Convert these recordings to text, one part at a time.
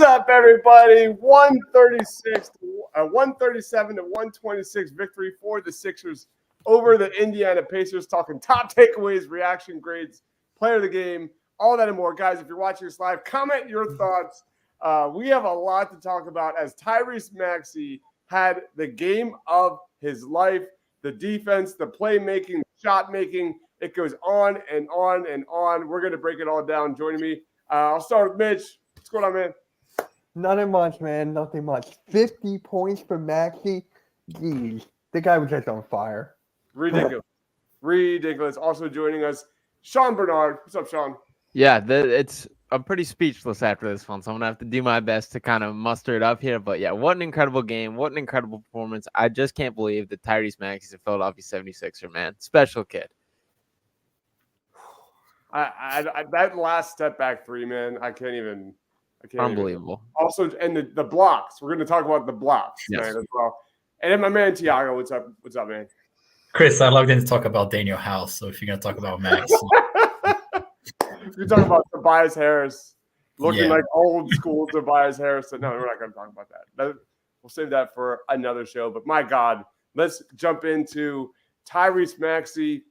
is up, everybody? 137 to 126 victory for the Sixers over the Indiana Pacers. Talking top takeaways, reaction grades, player of the game, all that and more. Guys, if you're watching this live, comment your thoughts. We have a lot to talk about as Tyrese Maxey had the game of his life. The defense, the playmaking, the shot making, it goes on and on and on. We're going to break it all down. Joining me, I'll start with Mitch. What's going on, man? Nothing much, man. Nothing much. 50 points for Maxey. Geez, the guy was just on fire. Ridiculous. Ridiculous. Also joining us, Sean Bernard. What's up, Sean? Yeah, I'm pretty speechless after this one, so I'm going to have to do my best to kind of muster it up here. But, yeah, what an incredible game. What an incredible performance. I just can't believe that Tyrese Maxey is a Philadelphia 76er, man. Special kid. That last step back three, man, I can't even. Unbelievable. Also, and the blocks. We're going to talk about the blocks, yes, man, as well. And then my man, Tiago. What's up? What's up, man? Chris, I love getting to talk about Daniel House, so if you're going to talk about Max. You're talking about Tobias Harris looking like old school Tobias Harris. No, we're not going to talk about that. We'll save that for another show. But my God, let's jump into Tyrese Maxey.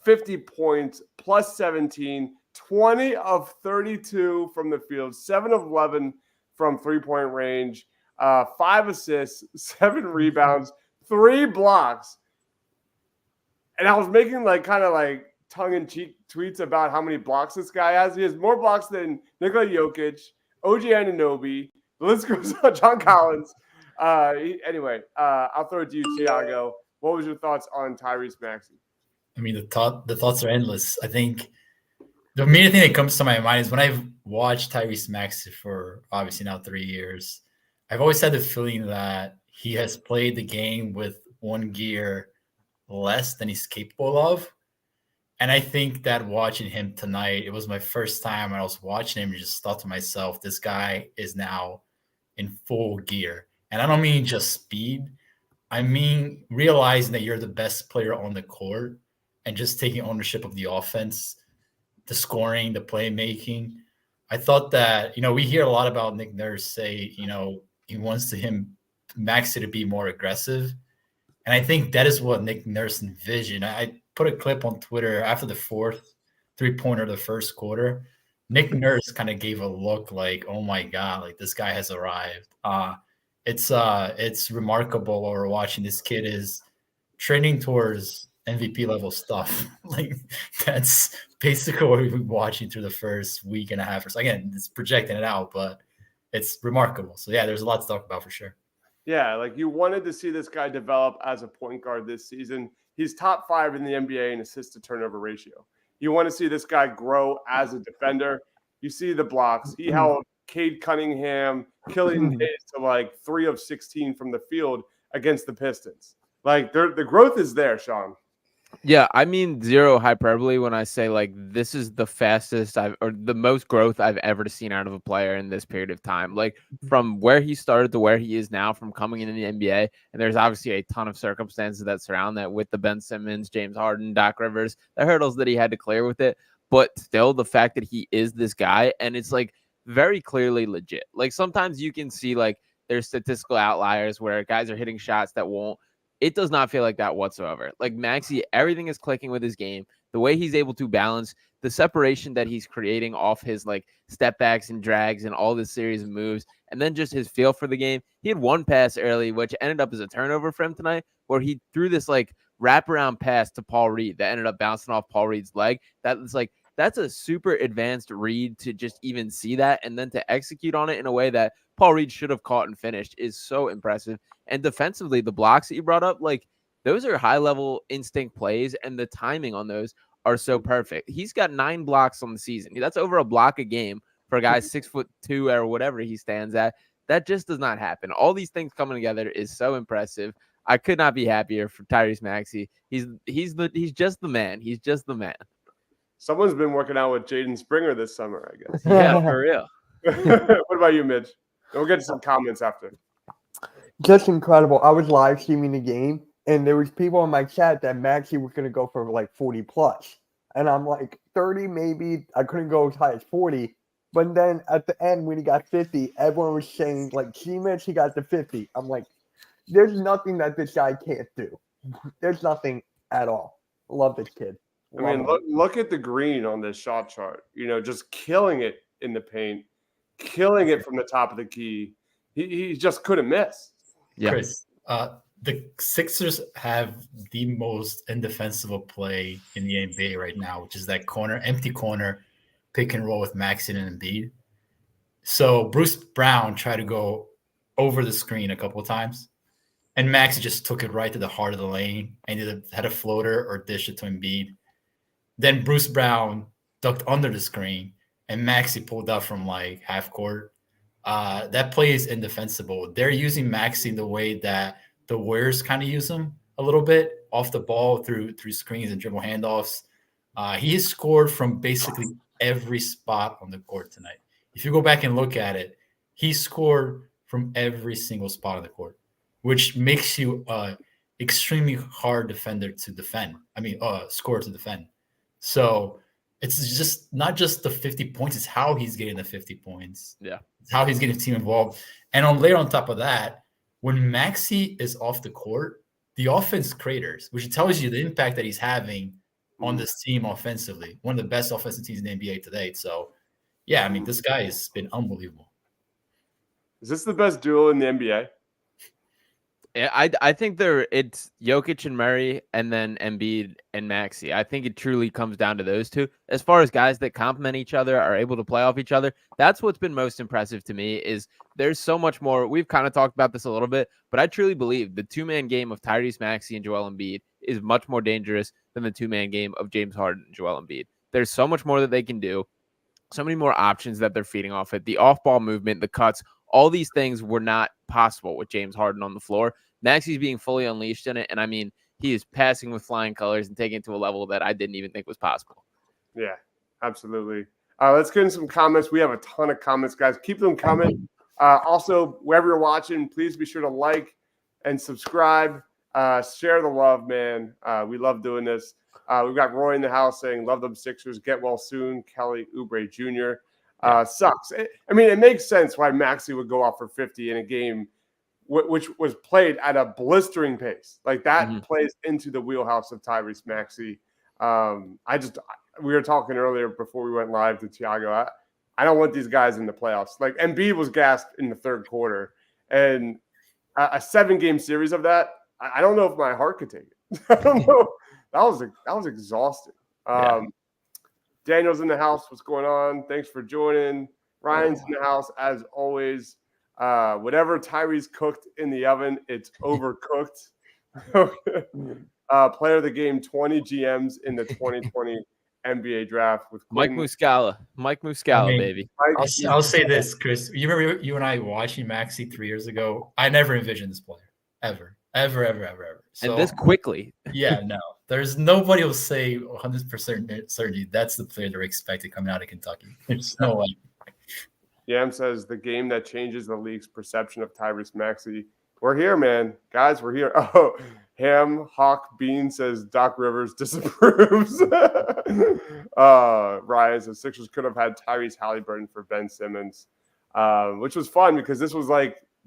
50 points, plus 17, 20 of 32 from the field, 7 of 11 from three-point range, 5 assists, 7 rebounds, 3 blocks. And I was making kind of tongue-in-cheek tweets about how many blocks this guy has. He has more blocks than Nikola Jokic, OG Anunoby. The list goes on. John Collins. Anyway, I'll throw it to you, Tiago. What was your thoughts on Tyrese Maxey? I mean, the thoughts are endless. I think the main thing that comes to my mind is when I've watched Tyrese Maxey for obviously now 3 years, I've always had the feeling that he has played the game with one gear less than he's capable of. And I think that watching him tonight, it was my first time when I was watching him and just thought to myself, this guy is now in full gear. And I don't mean just speed. I mean realizing that you're the best player on the court and just taking ownership of the offense, the scoring, the playmaking. I thought that, we hear a lot about Nick Nurse say, he wants Maxey to be more aggressive. And I think that is what Nick Nurse envisioned. I put a clip on Twitter after the fourth three-pointer of the first quarter. Nick Nurse kind of gave a look like, oh my God, this guy has arrived. It's remarkable what we're watching. This kid is trending towards MVP level stuff. That's basically what we've been watching through the first week and a half. Again, it's projecting it out, but it's remarkable. So yeah, there's a lot to talk about for sure. Yeah, you wanted to see this guy develop as a point guard this season. He's top 5 in the NBA in assist to turnover ratio. You want to see this guy grow as a defender. You see the blocks. He held Cade Cunningham, Killian Hayes to 3 of 16 from the field against the Pistons. The growth is there, Sean. Yeah, I mean zero hyperbole when I say this is the fastest or the most growth I've ever seen out of a player in this period of time. From where he started to where he is now, from coming into the NBA, and there's obviously a ton of circumstances that surround that with the Ben Simmons, James Harden, Doc Rivers, the hurdles that he had to clear with it. But still, the fact that he is this guy, and it's very clearly legit. Sometimes you can see there's statistical outliers where guys are hitting shots that won't. It does not feel like that whatsoever. Maxey, everything is clicking with his game. The way he's able to balance the separation that he's creating off his step backs and drags and all this series of moves, and then just his feel for the game. He had one pass early, which ended up as a turnover for him tonight, where he threw this wraparound pass to Paul Reed that ended up bouncing off Paul Reed's leg. That was that's a super advanced read to just even see that, and then to execute on it in a way that Paul Reed should have caught and finished is so impressive. And defensively, the blocks that you brought up, those are high-level instinct plays, and the timing on those are so perfect. He's got 9 blocks on the season. That's over a block a game for a guy 6'2" or whatever he stands at. That just does not happen. All these things coming together is so impressive. I could not be happier for Tyrese Maxey. He's just the man. He's just the man. Someone's been working out with Jaden Springer this summer, I guess. Yeah, for real. What about you, Mitch? We'll get to some comments after. Just incredible. I was live streaming the game, and there was people in my chat that Maxey was going to go for 40 plus. And I'm 30 maybe. I couldn't go as high as 40. But then at the end, when he got 50, everyone was saying, like, G-Mitch, he got to 50. I'm like, there's nothing that this guy can't do. There's nothing at all. Love this kid. I mean, look at the green on this shot chart. Just killing it in the paint, killing it from the top of the key. He just couldn't miss. Yeah. Chris, the Sixers have the most indefensible play in the NBA right now, which is that empty corner, pick and roll with Maxey and Embiid. So Bruce Brown tried to go over the screen a couple of times, and Maxey just took it right to the heart of the lane and either had a floater or dished it to Embiid. Then Bruce Brown ducked under the screen, and Maxey pulled up from like half court. That play is indefensible. They're using Maxey the way that the Warriors kind of use him a little bit off the ball through screens and dribble handoffs. He has scored from basically every spot on the court tonight. If you go back and look at it, he scored from every single spot on the court, which makes you extremely hard defender to defend. Score to defend. So it's just not just the 50 points, it's how he's getting the 50 points. Yeah. It's how he's getting the team involved. And later on top of that, when Maxey is off the court, the offense craters, which tells you the impact that he's having on this team offensively. One of the best offensive teams in the NBA today. So, yeah, I mean, this guy has been unbelievable. Is this the best duo in the NBA? I think it's Jokic and Murray, and then Embiid and Maxey. I think it truly comes down to those two. As far as guys that complement each other, are able to play off each other, that's what's been most impressive to me. Is there's so much more. We've kind of talked about this a little bit, but I truly believe the two-man game of Tyrese Maxey and Joel Embiid is much more dangerous than the two-man game of James Harden and Joel Embiid. There's so much more that they can do, so many more options that they're feeding off it. The off-ball movement, the cuts, all these things were not possible with James Harden on the floor. Maxey's being fully unleashed in it, and I mean, he is passing with flying colors and taking it to a level that I didn't even think was possible. Yeah, absolutely. Let's get in some comments. We have a ton of comments, guys. Keep them coming. Also, wherever you're watching, please be sure to like and subscribe. Share the love, man. We love doing this. We've got Roy in the house saying, love them Sixers. Get well soon. Kelly Oubre Jr. Sucks. It makes sense why Maxey would go off for 50 in a game which was played at a blistering pace. Like that plays into the wheelhouse of Tyrese Maxey. We were talking earlier before we went live to Tiago. I don't want these guys in the playoffs. Like Embiid was gassed in the third quarter, and a 7-game series of that, I don't know if my heart could take it. I don't know. That was exhausting. Daniel's in the house. What's going on? Thanks for joining. Ryan's in the house as always. Whatever Tyrese cooked in the oven, it's overcooked. Player of the game, 20 GMs in the 2020 NBA draft with Mike Muscala. Baby. I'll say this, Chris. You remember you and I watching Maxey 3 years ago? I never envisioned this player. Ever. So, and this quickly. Yeah, no. There's nobody will say 100% certainty that's the player they're expected coming out of Kentucky. There's no way. Yam says the game that changes the league's perception of Tyrese Maxey. We're here, man. Guys, we're here. Oh, Ham Hawk Bean says Doc Rivers disapproves. Ryan says Sixers could have had Tyrese Haliburton for Ben Simmons, which was fun because this was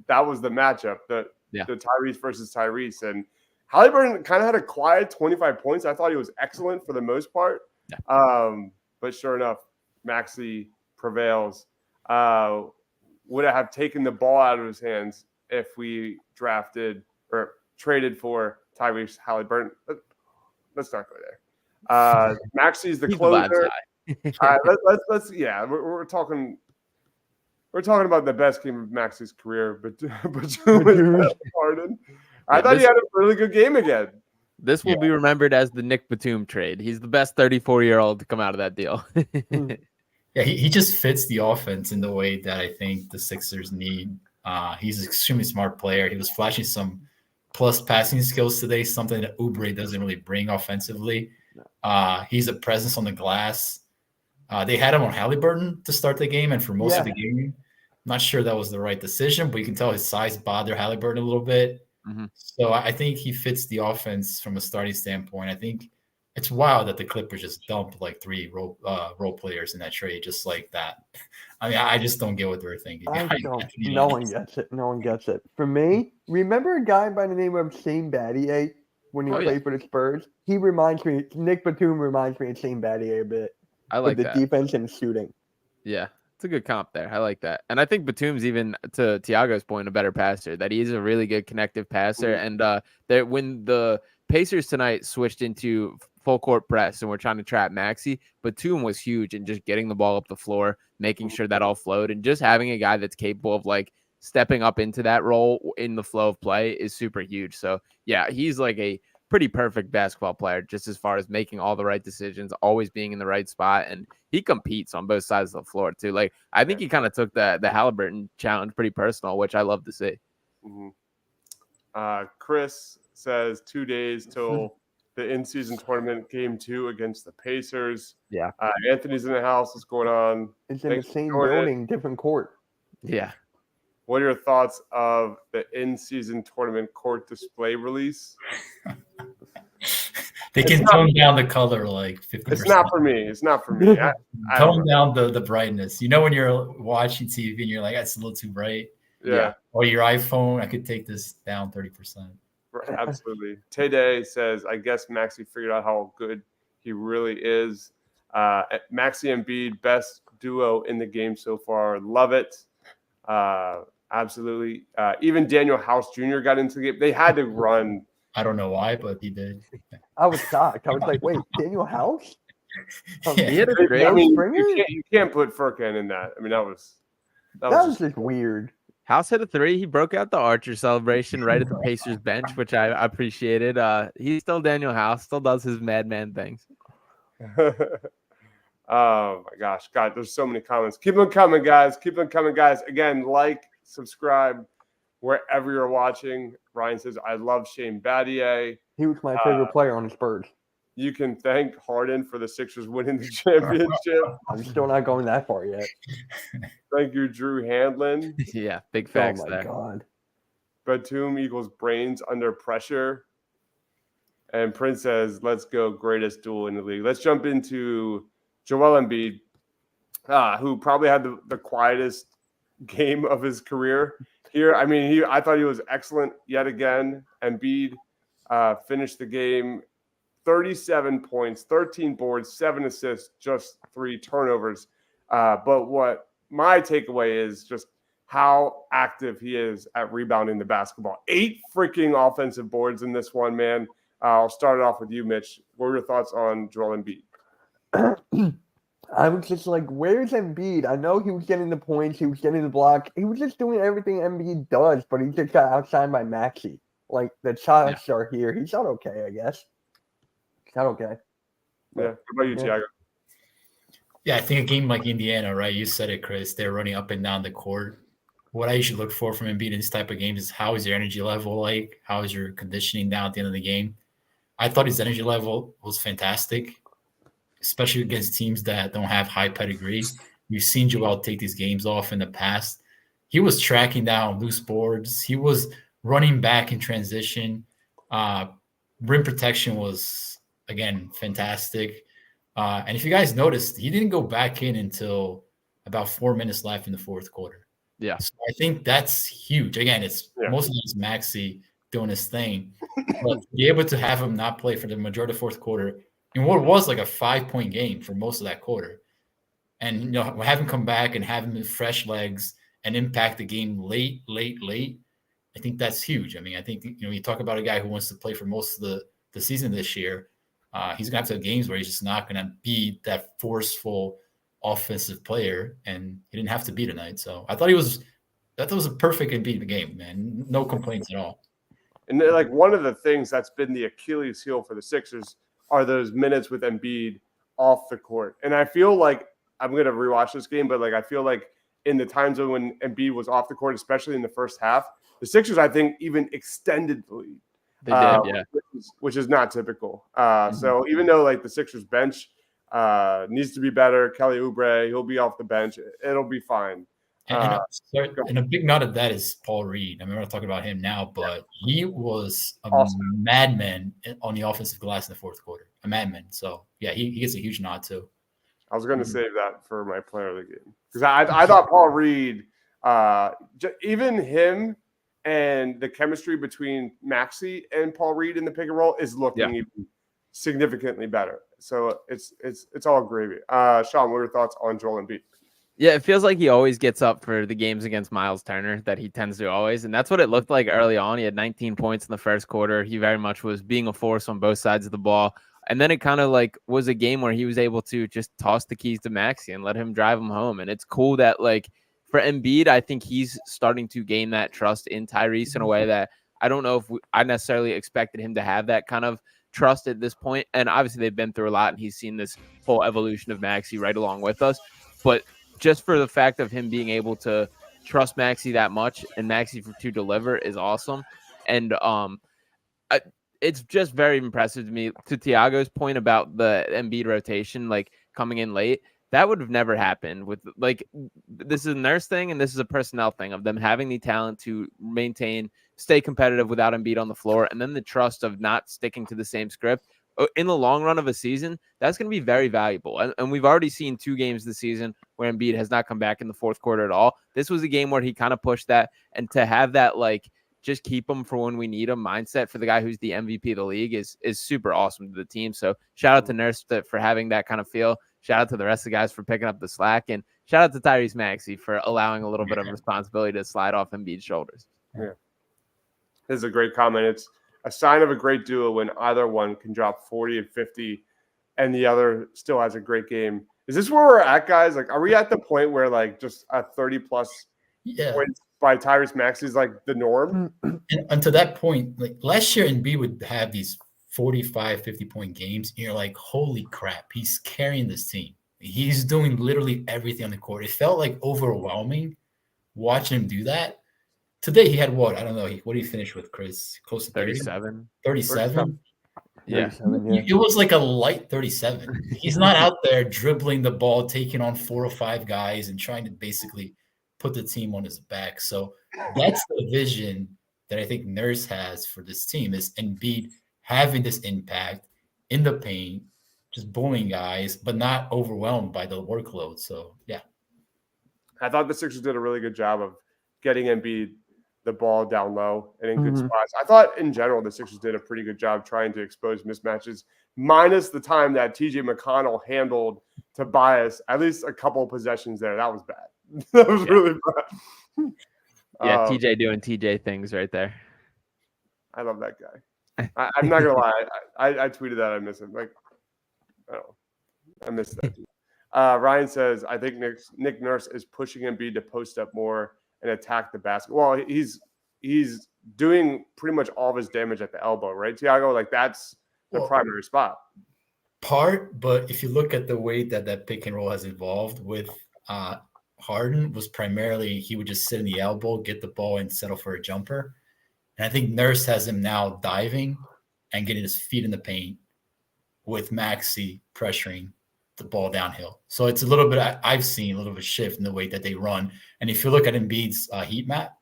that was the matchup, the Tyrese versus Tyrese. And Haliburton kind of had a quiet 25 points. I thought he was excellent for the most part. Yeah. But sure enough, Maxey prevails. Would have taken the ball out of his hands if we drafted or traded for Tyrese Haliburton. Let's not go there. Maxey's the closer. Let's we're talking about the best game of Maxey's career, but Harden. I thought he had a really good game again. This will be remembered as the Nick Batum trade. He's the best 34-year-old to come out of that deal. Yeah, he just fits the offense in the way that I think the Sixers need. He's an extremely smart player. He was flashing some plus passing skills today, something that Oubre doesn't really bring offensively. He's a presence on the glass. They had him on Haliburton to start the game and for most of the game. I'm not sure that was the right decision, but you can tell his size bothered Haliburton a little bit. Mm-hmm. So I think he fits the offense from a starting standpoint. I think it's wild that the Clippers just dumped like 3 role players in that trade just like that. I mean, I just don't get what they're thinking. I don't. No one gets it. No one gets it. For me, remember a guy by the name of Shane Battier when he played for the Spurs? He reminds me. Nick Batum reminds me of Shane Battier a bit. I like with the defense and shooting. Yeah, it's a good comp there. I like that. And I think Batum's, even to Tiago's point, a better passer. That he's a really good connective passer. And that when the Pacers tonight switched into full court press and we're trying to trap Maxey, Batum was huge in just getting the ball up the floor, making sure that all flowed, and just having a guy that's capable of like stepping up into that role in the flow of play is super huge. So yeah, he's like a pretty perfect basketball player, just as far as making all the right decisions, always being in the right spot, and he competes on both sides of the floor too. Like I think he kind of took the Haliburton challenge pretty personal, which I love to see. Chris says 2 days till the in-season tournament, game 2 against the Pacers. Yeah. Anthony's in the house. What's going on? It's in the same building, different court. Yeah. What are your thoughts of the in-season tournament court display release? They can tone down the color like 50%. It's not for me. It's not for me. Tone down the brightness. You know when you're watching TV and you're like, that's a little too bright. Yeah. Or your iPhone, I could take this down 30%. Absolutely. Tay says, I guess Maxey figured out how good he really is. Maxey and Embiid, best duo in the game so far. Love it. Absolutely. Even Daniel House Jr. got into the game. They had to run. I don't know why, but he did. I was shocked. I was like, wait, Daniel House? He had a great. I mean, you can't put Furkan in that. I mean, that was just weird. House hit a 3. He broke out the Archer celebration right at the Pacers bench, which I appreciated. He's still Daniel House, still does his madman things. Oh my gosh, God, there's so many comments. Keep them coming, guys. Keep them coming, guys. Again, like, subscribe wherever you're watching. Ryan says, I love Shane Battier. He was my favorite player on the Spurs. You can thank Harden for the Sixers winning the championship. I'm still not going that far yet. Thank you, Drew Handlin. Yeah, big facts there. Oh, my God. Batum equals brains under pressure. And Prince says, let's go, greatest duel in the league. Let's jump into Joel Embiid, who probably had the quietest game of his career here. I mean, I thought he was excellent yet again. Embiid finished the game 37 points, 13 boards, 7 assists, just 3 turnovers. But what my takeaway is just how active he is at rebounding the basketball. 8 freaking offensive boards in this one, man. I'll start it off with you, Mitch. What were your thoughts on Joel Embiid? I was just like, where's Embiid? I know he was getting the points, he was getting the blocks. He was just doing everything Embiid does, but he just got outshined by Maxey. Like, the shots are here. He shot okay, I guess. Shot okay. Yeah. What about you, Tiago? Yeah, I think a game like Indiana, right? You said it, Chris. They're running up and down the court. What I usually look for from Embiid in this type of games is how is your energy level like? How is your conditioning down at the end of the game? I thought his energy level was fantastic, especially against teams that don't have high pedigree. We've seen Joel take these games off in the past. He was tracking down loose boards. He was running back in transition. Rim protection was, again, fantastic. And if you guys noticed, he didn't go back in until about 4 minutes left in the fourth quarter. Yeah. So I think that's huge. Again, it's mostly just Maxey doing his thing. But to be able to have him not play for the majority of the fourth quarter in what was like a 5-point game for most of that quarter, and have him come back and have him with fresh legs and impact the game late, I think that's huge. I mean, I think you talk about a guy who wants to play for most of the season this year. He's gonna have to have games where he's just not gonna be that forceful offensive player, and he didn't have to be tonight. So I thought it was a perfect Embiid game, man. No complaints at all. And like one of the things that's been the Achilles heel for the Sixers are those minutes with Embiid off the court. And I feel like I'm going to rewatch this game, but like I feel like in the times when Embiid was off the court, especially in the first half, the Sixers, I think, even extended the lead. They did, yeah. Which is not typical. So even though like the Sixers bench needs to be better, Kelly Oubre, he'll be off the bench. It'll be fine. And a big nod of that is Paul Reed. I mean, we're not talking about him now, but he was a madman on the offensive glass in the fourth quarter. a madman. So yeah, he gets a huge nod too. I was going to save that for my player of the game because I thought Paul Reed, even him and the chemistry between Maxey and Paul Reed in the pick and roll is looking even significantly better. So it's all gravy. Sean, what are your thoughts on Joel Embiid? Yeah, it feels like he always gets up for the games against Miles Turner that he tends to always. And that's what it looked like early on. He had 19 points in the first quarter. He very much was being a force on both sides of the ball. And then it kind of like was a game where he was able to just toss the keys to Maxey and let him drive him home. And it's cool that like for Embiid, I think he's starting to gain that trust in Tyrese in a way that I don't know if I necessarily expected him to have that kind of trust at this point. And obviously they've been through a lot and he's seen this whole evolution of Maxey right along with us. But just for the fact of him being able to trust Maxey that much and Maxey to deliver is awesome. And it's just very impressive to me. To Tiago's point about the Embiid rotation, like coming in late, that would have never happened with like this is a Nurse thing and this is a personnel thing of them having the talent to stay competitive without Embiid on the floor, and then the trust of not sticking to the same script. In the long run of a season, that's going to be very valuable. And we've already seen 2 games this season where Embiid has not come back in the fourth quarter at all. This was a game where he kind of pushed that, and to have that like just keep him for when we need him mindset for the guy who's the MVP of the league is super awesome to the team. So shout out to Nurse for having that kind of feel. Shout out to the rest of the guys for picking up the slack, and shout out to Tyrese Maxey for allowing a little bit of responsibility to slide off Embiid's shoulders. Yeah, this is a great comment. It's a sign of a great duo when either one can drop 40 and 50 and the other still has a great game. Is this where we're at, guys? Like, are we at the point where like just a 30 plus points by Tyrese Maxey is like the norm? And to that point, like last year Embiid would have these 45, 50-point games. And you're like, holy crap, he's carrying this team. He's doing literally everything on the court. It felt like overwhelming watching him do that. Today he had what? I don't know. What did he finish with, Chris? Close to 37. 37? Yeah. It was like a light 37. He's not out there dribbling the ball, taking on 4 or 5 guys and trying to basically put the team on his back. So that's the vision that I think Nurse has for this team is Embiid having this impact in the paint, just bullying guys, but not overwhelmed by the workload. So, yeah. I thought the Sixers did a really good job of getting Embiid the ball down low and in good spots. I thought in general the Sixers did a pretty good job trying to expose mismatches, minus the time that TJ McConnell handled Tobias, at least a couple of possessions there. That was bad. That was really bad. Yeah, TJ doing TJ things right there. I love that guy. I'm not gonna lie. I tweeted that I miss him. Like, I miss that. Ryan says, I think Nick Nurse is pushing Embiid to post up more and attack the basket. Well, he's doing pretty much all of his damage at the elbow, right, Tiago? Like that's the primary spot. But if you look at the way that pick and roll has evolved with Harden, was primarily he would just sit in the elbow, get the ball, and settle for a jumper. And I think Nurse has him now diving and getting his feet in the paint with Maxey pressuring the ball downhill. So it's a little bit, I've seen a little bit of a shift in the way that they run. And if you look at Embiid's heat map,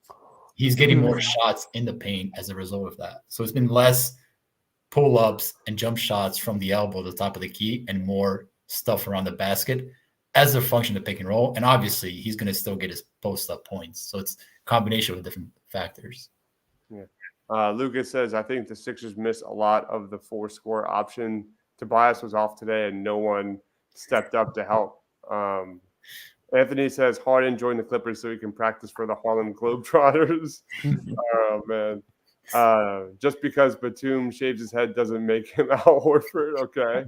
he's getting more shots in the paint as a result of that. So it's been less pull-ups and jump shots from the elbow to the top of the key and more stuff around the basket as a function of pick and roll. And obviously he's going to still get his post-up points. So it's a combination of different factors. Yeah. Lucas says, I think the Sixers miss a lot of the 4-score option. Tobias was off today and no one stepped up to help. Anthony says Harden joined the Clippers so he can practice for the Harlem Globetrotters. Oh, man. Just because Batum shaves his head doesn't make him Al Horford. Okay.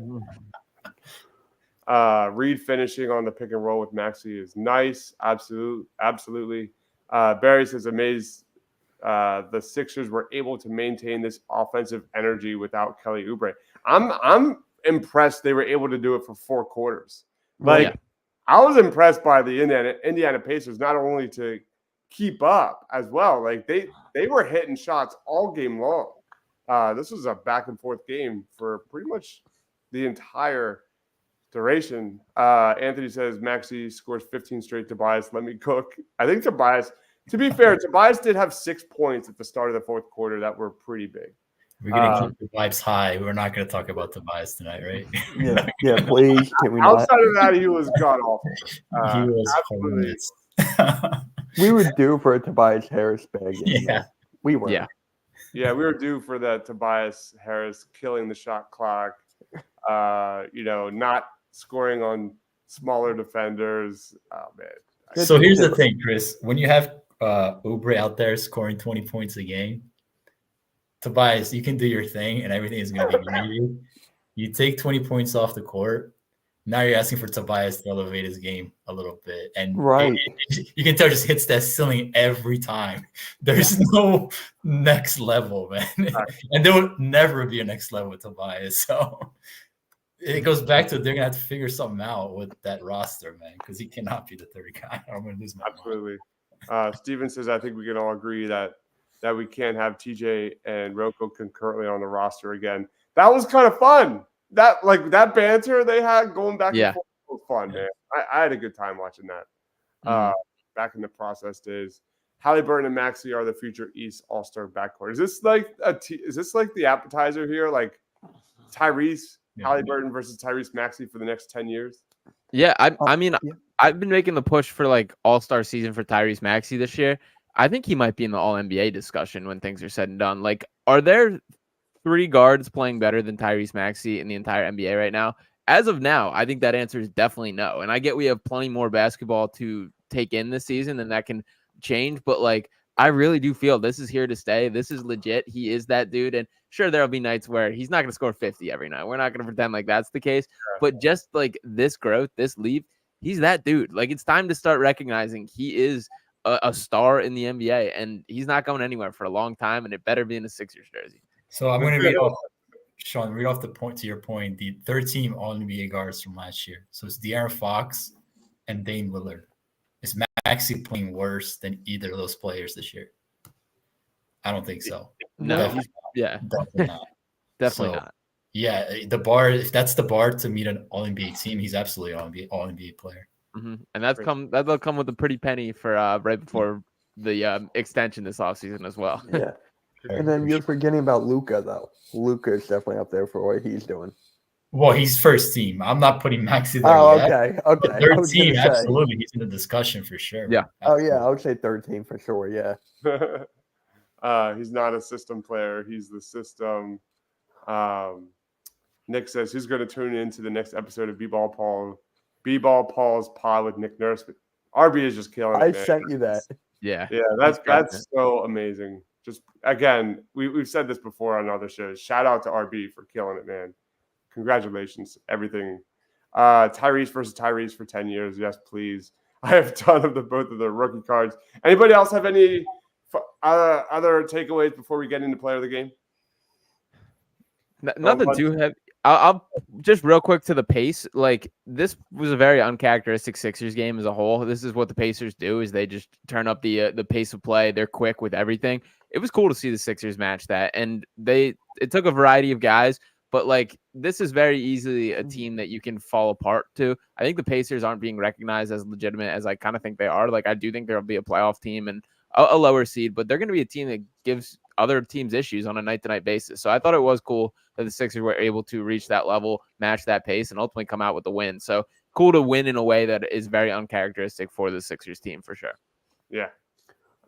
Reed finishing on the pick and roll with Maxey is nice. Absolutely. Barry says amazed the Sixers were able to maintain this offensive energy without Kelly Oubre. I'm impressed they were able to do it for 4 quarters. Like, I was impressed by the Indiana Pacers, not only to keep up as well. Like they were hitting shots all game long. This was a back and forth game for pretty much the entire duration. Anthony says Maxey scores 15 straight. Tobias, let me cook. I think Tobias, to be fair, Tobias did have 6 points at the start of the fourth quarter that were pretty big. We're gonna keep the vibes high. We're not gonna talk about Tobias tonight, right? Yeah, please. Can we not? Outside of that, he was god awful. He was absolutely. horrendous. We were due for a Tobias Harris bag. Yeah. We were. Yeah. Yeah, we were due for that Tobias Harris killing the shot clock. Not scoring on smaller defenders. Oh man. So here's the thing, Chris. When you have Oubre out there scoring 20 points a game, Tobias, you can do your thing and everything is going to be gravy. You take 20 points off the court. Now you're asking for Tobias to elevate his game a little bit. And right. You can tell just hits that ceiling every time. There's no next level, man. Right. And there will never be a next level with Tobias. So it goes back to they're going to have to figure something out with that roster, man, because he cannot be the third guy. I'm going to lose my Absolutely. Steven says, I think we can all agree that we can't have TJ and Rocco concurrently on the roster again. That was kind of fun. That banter they had going back and forth was fun, man. I had a good time watching that. Back in the process days. Haliburton and Maxey are the future East All-Star backcourt. Is this like the appetizer here? Like Tyrese Haliburton versus Tyrese Maxey for the next 10 years? Yeah, I've been making the push for like All-Star season for Tyrese Maxey this year. I think he might be in the All-NBA discussion when things are said and done. Like, are there 3 guards playing better than Tyrese Maxey in the entire NBA right now? As of now, I think that answer is definitely no. And I get we have plenty more basketball to take in this season, and that can change. But, like, I really do feel this is here to stay. This is legit. He is that dude. And sure, there'll be nights where he's not going to score 50 every night. We're not going to pretend like that's the case. But just, like, this growth, this leap, he's that dude. Like, it's time to start recognizing he is a star in the NBA, and he's not going anywhere for a long time, and it better be in a Sixers jersey. So I'm going to read off the point to your point, the third team All-NBA guards from last year. So it's De'Aaron Fox and Dame Lillard. Is Maxey playing worse than either of those players this year? I don't think so. No, definitely not. Definitely not. Yeah, the bar, if that's the bar to meet an All-NBA team, he's absolutely an All-NBA player. Mm-hmm. And that'll come with a pretty penny for right before the extension this offseason as well. Yeah. And then you're forgetting about Luka, though. Luka is definitely up there for what he's doing. Well, he's first team. I'm not putting Maxey there. Okay. But third team, absolutely. He's in the discussion for sure. Yeah. Absolutely. Oh, yeah. I would say third team for sure. Yeah. He's not a system player. He's the system. Nick says, who's going to tune into the next episode of B-Ball Paul's pod with Nick Nurse? RB is just killing it. I sent you that. Yeah. Yeah, that's so amazing. Just, again, we've said this before on other shows. Shout out to RB for killing it, man. Congratulations, everything. Tyrese versus Tyrese for 10 years. Yes, please. I have a ton of both of the rookie cards. Anybody else have any other takeaways before we get into player of the game? Nothing too heavy. I'll just real quick to the pace. Like, this was a very uncharacteristic Sixers game as a whole. This is what the Pacers do, is they just turn up the pace of play. They're quick with everything. It was cool to see the Sixers match that. And it took a variety of guys, but like, this is very easily a team that you can fall apart to. I think the Pacers aren't being recognized as legitimate as I kind of think they are. Like, I do think there'll be a playoff team and a lower seed, but they're going to be a team that gives other teams issues on a night-to-night basis. So I thought it was cool that the Sixers were able to reach that level, match that pace, and ultimately come out with the win. So cool to win in a way that is very uncharacteristic for the Sixers team for sure. Yeah.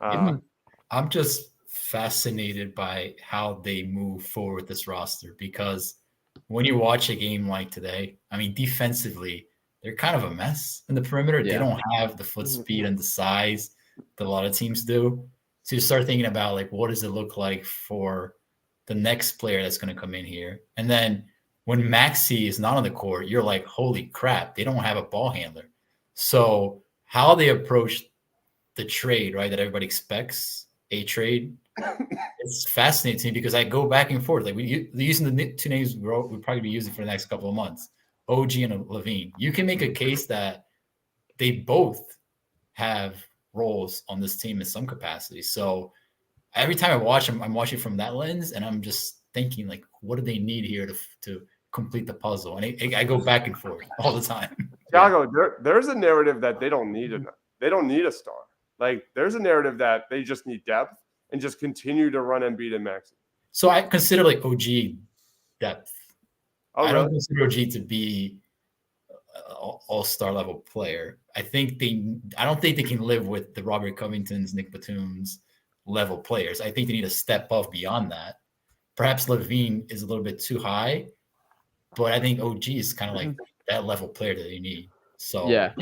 I'm just fascinated by how they move forward with this roster, because when you watch a game like today, I mean, defensively, they're kind of a mess in the perimeter. Yeah. They don't have the foot speed and the size that a lot of teams do. So you start thinking about, like, what does it look like for the next player that's going to come in here? And then when Maxey is not on the court, you're like, holy crap, they don't have a ball handler. So how they approach the trade, right, that everybody expects, a trade, it's fascinating to me, because I go back and forth. Like, using the 2 names we'll probably be using for the next couple of months, OG and Levine. You can make a case that they both have roles on this team in some capacity. So every time I watch them, I'm watching from that lens, and I'm just thinking, like, what do they need here to complete the puzzle? And I go back and forth all the time. Thiago, there's a narrative that they don't need a star. Like, there's a narrative that they just need depth and just continue to run Embiid and Maxey. So I consider like OG depth. Oh, I don't really? consider OG to be an all-star level player. I don't think they can live with the Robert Covingtons, Nick Batum's level players. I think they need to step up beyond that. Perhaps Levine is a little bit too high, but I think OG is kind of like that level player that you need. So Yeah.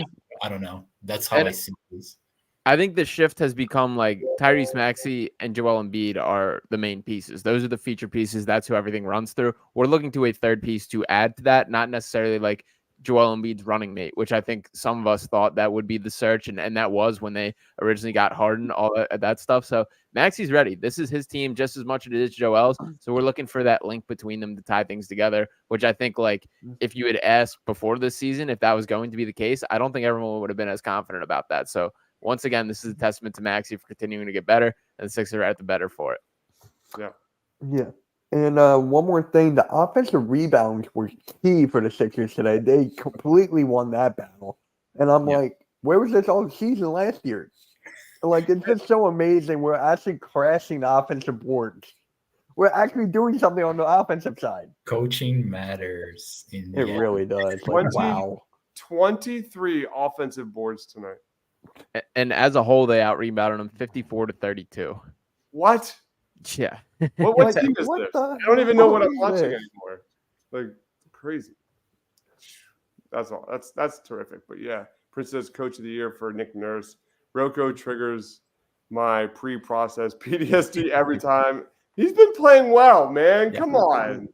I don't know. That's how I see this. I think the shift has become like Tyrese Maxey and Joel Embiid are the main pieces. Those are the feature pieces. That's who everything runs through. We're looking to a third piece to add to that, not necessarily like Joel Embiid's running mate, which I think some of us thought that would be the search, and that was when they originally got Harden, all that stuff. So Maxey's ready. This is his team just as much as it is Joel's. So we're looking for that link between them to tie things together, which I think, like, if you had asked before this season if that was going to be the case, I don't think everyone would have been as confident about that. So once again, this is a testament to Maxey for continuing to get better, and the Sixers are at the better for it. Yeah. And one more thing, the offensive rebounds were key for the Sixers today. They completely won that battle. And I'm like, where was this all season last year? Like, it's just so amazing. We're actually crashing the offensive boards. We're actually doing something on the offensive side. Coaching matters. It really does. Like, wow. 23 offensive boards tonight. And as a whole, they out-rebounded them 54-32. What? Yeah. What team is this? I don't even know what I'm watching anymore. Like, crazy. That's all. That's terrific. But yeah, Princess Coach of the Year for Nick Nurse. Rocco triggers my pre-processed PTSD every time. He's been playing well, man. Come on.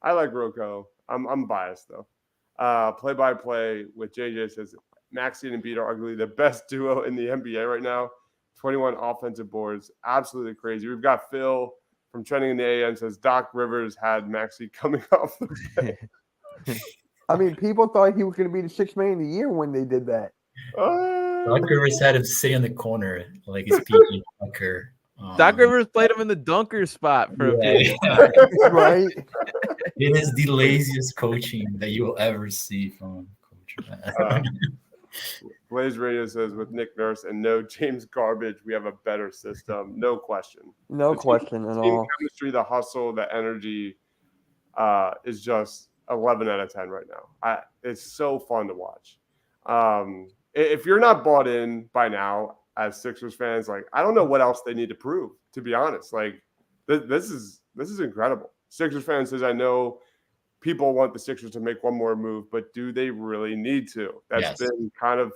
I like Rocco. I'm biased though. Play-by-play with JJ says Maxey and Embiid are arguably the best duo in the NBA right now. 21 offensive boards. Absolutely crazy. We've got Phil from Trending in the AM says Doc Rivers had Maxey coming off the bench. I mean, people thought he was going to be the sixth man of the year when they did that. Doc Rivers had him sitting in the corner like his PG Tucker. Doc Rivers played him in the dunker spot for a bit. Right? It is the laziest coaching that you will ever see from Coach. Blaze Radio says with Nick Nurse and no James Garbage, we have a better system. No question. No question at all. Chemistry, the hustle, the energy is just 11 out of 10 right now. It's so fun to watch. If you're not bought in by now as Sixers fans, like, I don't know what else they need to prove, to be honest. Like, this is incredible. Sixers fans says, I know people want the Sixers to make one more move, but do they really need to? That's been kind of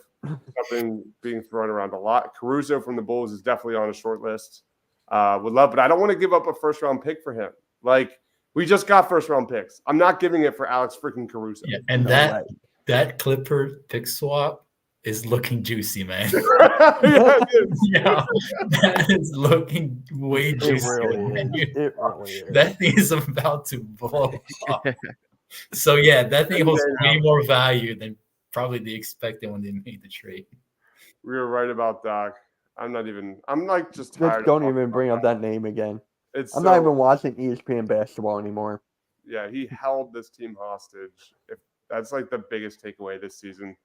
something being thrown around a lot. Caruso from the Bulls is definitely on a short list. Would love, but I don't want to give up a first-round pick for him. Like, we just got first-round picks. I'm not giving it for Alex freaking Caruso. Yeah, and that Clipper pick swap is looking juicy, man. That is looking way juicy. It really is. That thing is about to blow up. So yeah, that thing holds way more value than probably they expected when they made the trade. We were right about Doc. I'm like just tired. Just don't even bring up that name again. I'm not even watching ESPN basketball anymore. Yeah, he held this team hostage. If that's like the biggest takeaway this season.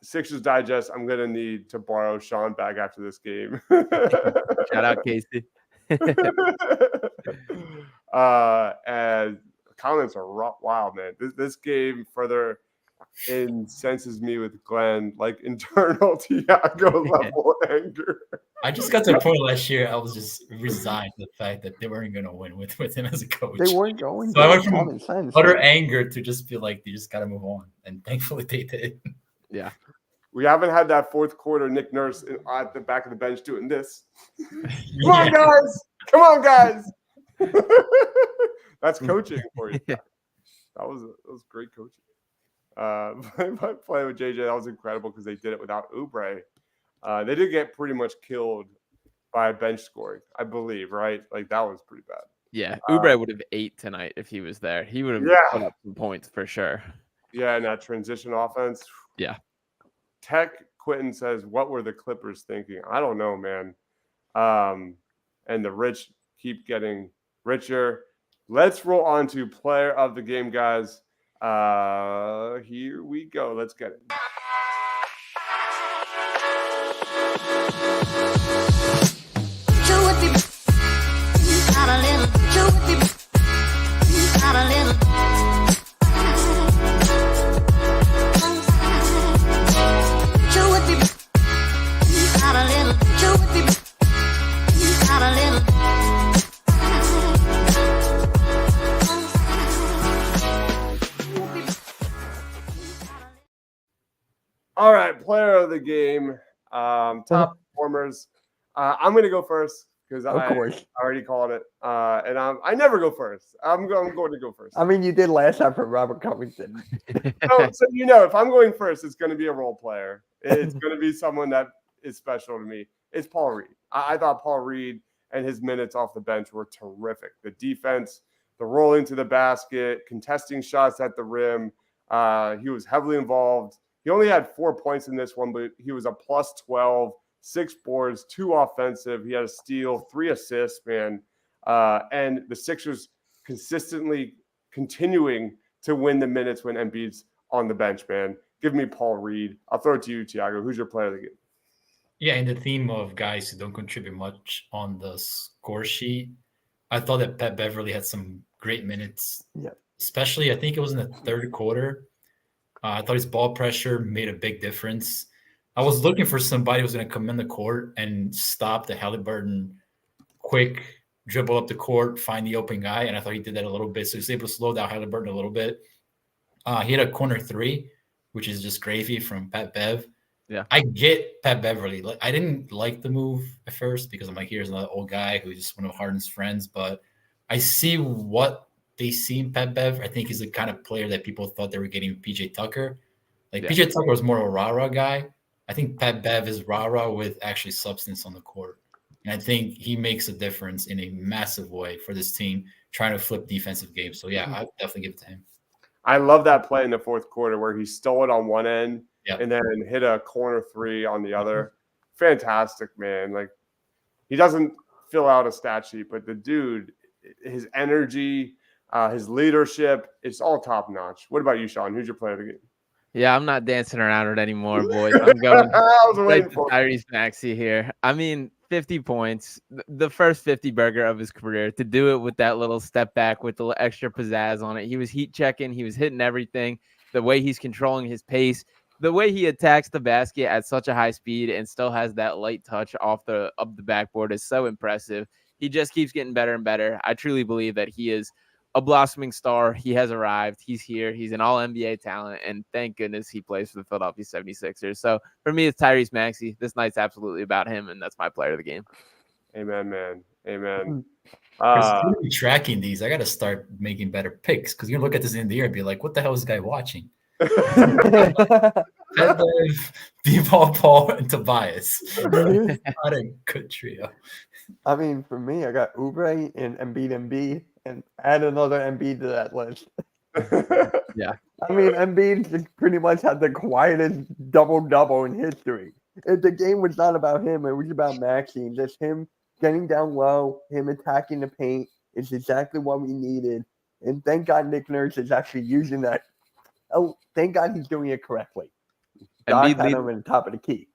Sixers Digest, I'm going to need to borrow Sean back after this game. Shout out, Casey. And comments are wild, man. This game further incenses me with Glenn, like internal Tiago level anger. I just got to the point last year I was just resigned to the fact that they weren't going to win with him as a coach. They weren't going so I went from utter anger to just feel like they just got to move on. And thankfully they did. Yeah. We haven't had that fourth quarter Nick Nurse at the back of the bench doing this. Come on, guys. Come on, guys. That's coaching for you. That was great coaching. Playing with JJ, that was incredible because they did it without Oubre. They did get pretty much killed by bench scoring, I believe, right? Like, that was pretty bad. Yeah, Oubre would have ate tonight if he was there. He would have put up some points for sure. Yeah, and that transition offense. Yeah. Tech Quentin says, what were the Clippers thinking? I don't know, man. And the rich keep getting richer. Let's roll on to player of the game, guys. Here we go. Let's get it. Got a little All right, player of the game, top performers. I'm going to go first because Of I course. already called it, and I never go first. I'm going to go first. I mean, you did last time for Robert Covington. So if I'm going first, it's going to be a role player. It's going to be someone that is special to me. It's Paul Reed. I thought Paul Reed and his minutes off the bench were terrific. The defense, the rolling to the basket, contesting shots at the rim. He was heavily involved. He only had 4 points in this one, but he was a plus 12, 6 boards, 2 offensive. He had a steal, 3 assists, man. And the Sixers consistently continuing to win the minutes when Embiid's on the bench, man. Give me Paul Reed. I'll throw it to you, Tiago. Who's your player of the game? Yeah, in the theme of guys who don't contribute much on the score sheet, I thought that Pat Beverly had some great minutes. Yeah. Especially, I think it was in the third quarter. I thought his ball pressure made a big difference. I was looking for somebody who was going to come in the court and stop the Haliburton quick dribble up the court, find the open guy, and I thought he did that a little bit. So he was able to slow down Haliburton a little bit. He had a corner 3, which is just gravy from Pat Bev. Yeah, I get Pat Beverly. Like, I didn't like the move at first because I'm like, here's another old guy who's just one of Harden's friends. But I see what they see in Pat Bev. I think he's the kind of player that people thought they were getting PJ Tucker. Like, PJ Tucker was more of a rah-rah guy. I think Pat Bev is rah-rah with actually substance on the court. And I think he makes a difference in a massive way for this team trying to flip defensive games. So, yeah, I definitely give it to him. I love that play in the fourth quarter where he stole it on one end and then hit a corner 3 on the other. Fantastic, man. Like, he doesn't fill out a stat sheet, but the dude, his energy, his leadership, it's all top notch. What about you, Sean? Who's your player of the game? Yeah, I'm not dancing around it anymore, boys. I'm going right to Tyrese Maxey here. I mean, 50 points, the first 50 burger of his career. To do it with that little step back with the extra pizzazz on it. He was heat checking. He was hitting everything. The way he's controlling his pace, the way he attacks the basket at such a high speed and still has that light touch off the backboard is so impressive. He just keeps getting better and better. I truly believe that he is a blossoming star. He has arrived. He's here. He's an all-NBA talent, and thank goodness he plays for the Philadelphia 76ers. So for me, it's Tyrese Maxey. This night's absolutely about him, and that's my player of the game. Amen, man. Amen. Tracking these, I got to start making better picks because you're going to look at this in the year and be like, what the hell is this guy watching? D-Ball, Paul, and Tobias. Not a good trio. I mean, for me, I got Oubre and Embiid, and add another Embiid to that list. Yeah. I mean, Embiid just pretty much had the quietest double-double in history. If the game was not about him, it was about Maxey. Just him getting down low, him attacking the paint. It's exactly what we needed. And thank God Nick Nurse is actually using that. Oh, thank God he's doing it correctly. God had him at the top of the key.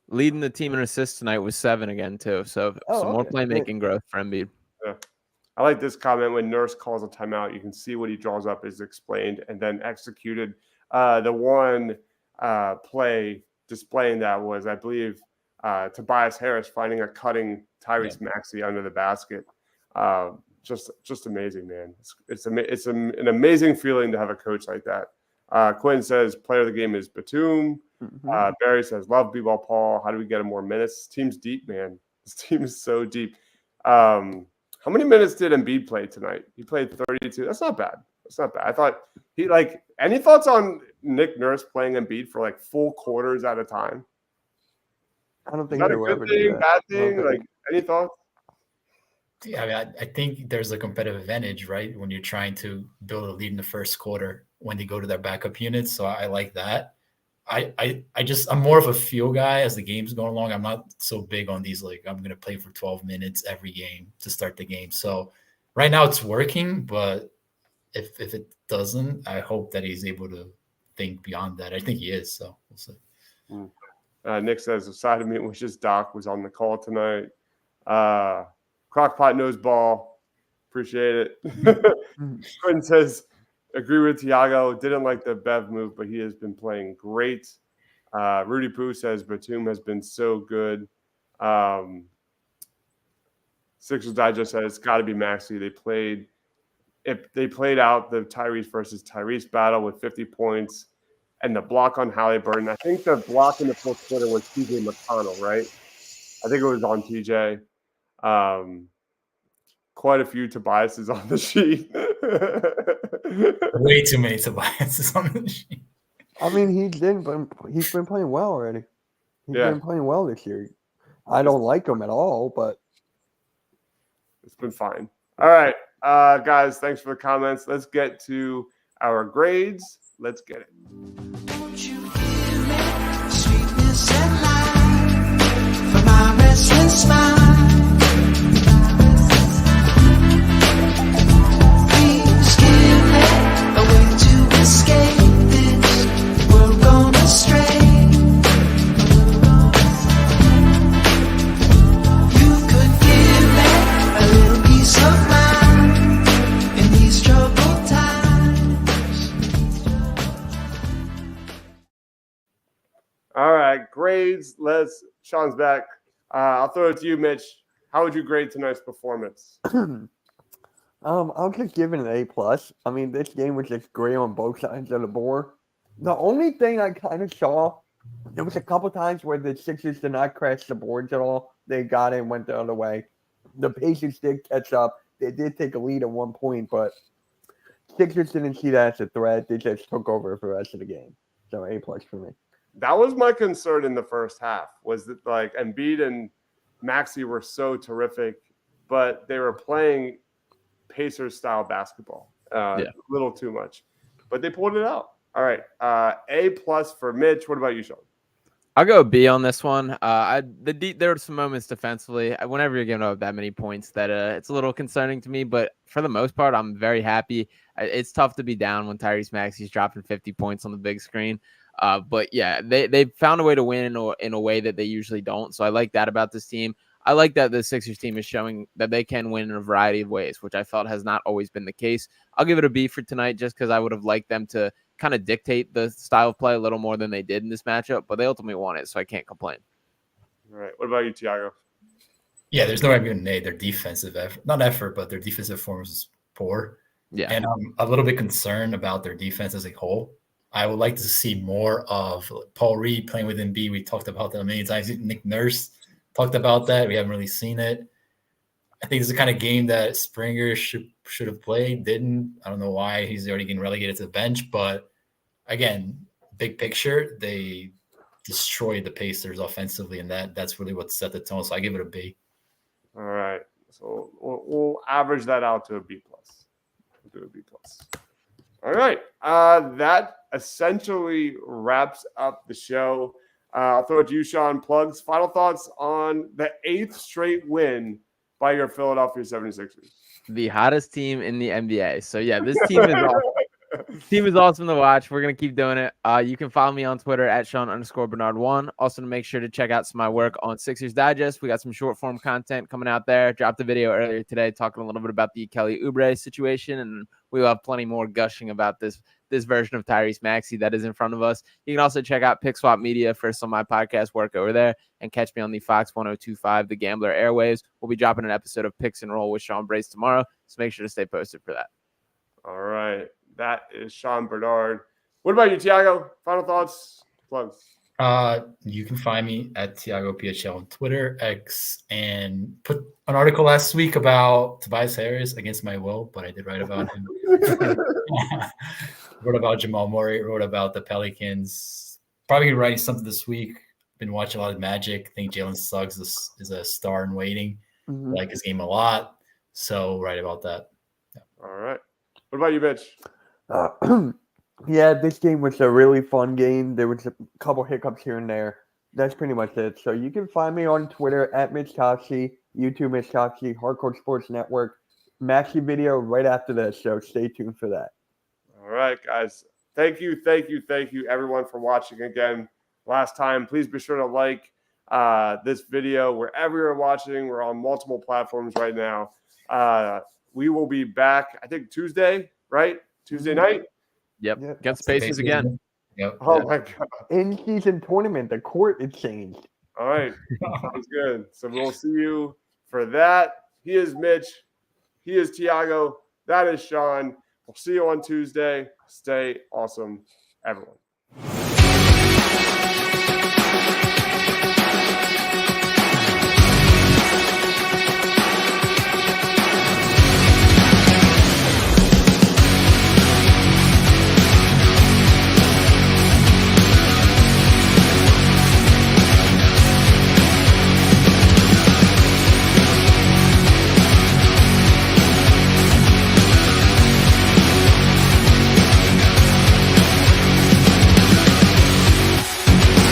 Leading the team in assists tonight was 7 again, too. So some more playmaking growth for Embiid. Yeah. I like this comment. When Nurse calls a timeout, you can see what he draws up is explained and then executed. The one play displaying that was, I believe, Tobias Harris finding a cutting Tyrese Maxey under the basket. Just amazing, man. It's an amazing feeling to have a coach like that. Quinn says player of the game is Batum. Barry says love B-Ball Paul. How do we get him more minutes? This team's deep, man. This team is so deep. How many minutes did Embiid play tonight? He played 32. That's not bad. I thought any thoughts on Nick Nurse playing Embiid for like full quarters at a time? I don't think is that a good thing, bad thing? Like, any thoughts? Yeah, I mean, I think there's a competitive advantage, right? When you're trying to build a lead in the first quarter when they go to their backup units. So I like that. I'm more of a feel guy as the game's going along. I'm not so big on these, like, I'm going to play for 12 minutes every game to start the game. So right now it's working, but if it doesn't, I hope that he's able to think beyond that. I think he is. So we'll see. Nick says the side of me wishes Doc was on the call tonight. Crockpot knows ball. Appreciate it. Quinn says, agree with Tiago. Didn't like the Bev move, but he has been playing great. Rudy Poo says Batum has been so good. Sixers Digest says it's got to be Maxey. They played out the Tyrese versus Tyrese battle with 50 points. and the block on Haliburton. I think the block in the fourth quarter was TJ McConnell, right? I think it was on TJ. Quite a few Tobiases on the sheet. Way too many Tobiases on the sheet. I mean, he's been playing well already. He's been playing well this year. I don't like him at all, but it's been fine. All right, guys, thanks for the comments. Let's get to our grades. Let's get it. Won't you hear me? Sweetness and light for my restless mind. Please give me a way to escape this world gone astray. You could give me a little peace of mind in these troubled times. All right, grades. Sean's back. I'll throw it to you, Mitch. How would you grade tonight's performance? I'll just give it an A+. I mean, this game was just great on both sides of the board. The only thing I kind of saw, there was a couple times where the Sixers did not crash the boards at all. They got it and went the other way. The Pacers did catch up. They did take a lead at one point, but Sixers didn't see that as a threat. They just took over for the rest of the game. So A+ for me. That was my concern in the first half, was that like Embiid and Maxey were so terrific, but they were playing Pacers style basketball a little too much, but they pulled it out. All right. A+ for Mitch. What about you, Sean? I'll go B on this one. There were some moments defensively. Whenever you're giving up that many points, that it's a little concerning to me. But for the most part, I'm very happy. It's tough to be down when Tyrese Maxey's dropping 50 points on the big screen. But yeah, they found a way to win in a way that they usually don't. So I like that about this team. I like that the Sixers team is showing that they can win in a variety of ways, which I felt has not always been the case. I'll give it a B for tonight just because I would have liked them to kind of dictate the style of play a little more than they did in this matchup, but they ultimately won it, so I can't complain. All right. What about you, Tiago? Yeah, there's no way I'm going to name their defensive effort. Not effort, but their defensive form was poor. Yeah. And I'm a little bit concerned about their defense as a whole. I would like to see more of Paul Reed playing with Embiid. We talked about that a million times. Nick Nurse talked about that. We haven't really seen it. I think it's the kind of game that Springer should have played. Didn't. I don't know why he's already getting relegated to the bench. But again, big picture, they destroyed the Pacers offensively, and that's really what set the tone. So I give it a B. All right. So we'll average that out to a B+. We'll do a B+. All right. That essentially wraps up the show. I'll throw it to you, Sean. Plugs, final thoughts on the 8th straight win by your Philadelphia 76ers. The hottest team in the NBA. So yeah, this team is awesome. Team is awesome to watch. We're gonna keep doing it. You can follow me on Twitter at Sean_Bernard1. Also, to make sure to check out some of my work on Sixers Digest. We got some short form content coming out there. Dropped a video earlier today talking a little bit about the Kelly Oubre situation, and we will have plenty more gushing about this version of Tyrese Maxey that is in front of us. You can also check out Pick Swap Media for some of my podcast work over there, and catch me on the Fox 1025 The Gambler airwaves. We'll be dropping an episode of Picks and Roll with Sean Brace tomorrow, so make sure to stay posted for that. All right. That is Sean Bernard. What about you, Tiago? Final thoughts, plugs. You can find me at Tiago PHL on Twitter, X, and put an article last week about Tobias Harris against my will, but I did write about him. Wrote about Jamal Murray, wrote about the Pelicans. Probably writing something this week. Been watching a lot of Magic. Think Jalen Suggs is a star in waiting. Mm-hmm. Like his game a lot. So write about that. Yeah. All right. What about you, Mitch? Yeah, this game was a really fun game. There was a couple hiccups here and there. That's pretty much it. So you can find me on Twitter at Mitch Coxey, YouTube Mitch Coxey, Hardcore Sports Network. Maxey video right after this, so stay tuned for that. All right, guys. Thank you, everyone, for watching again. Last time, please be sure to like this video wherever you're watching. We're on multiple platforms right now. We will be back, I think, Tuesday, right? Tuesday night? Yep. Against Pacers again. Yep. Oh, my God. In-season tournament, the court is changed. All right. Sounds good. So we'll see you for that. He is Mitch. He is Tiago. That is Sean. We'll see you on Tuesday. Stay awesome, everyone.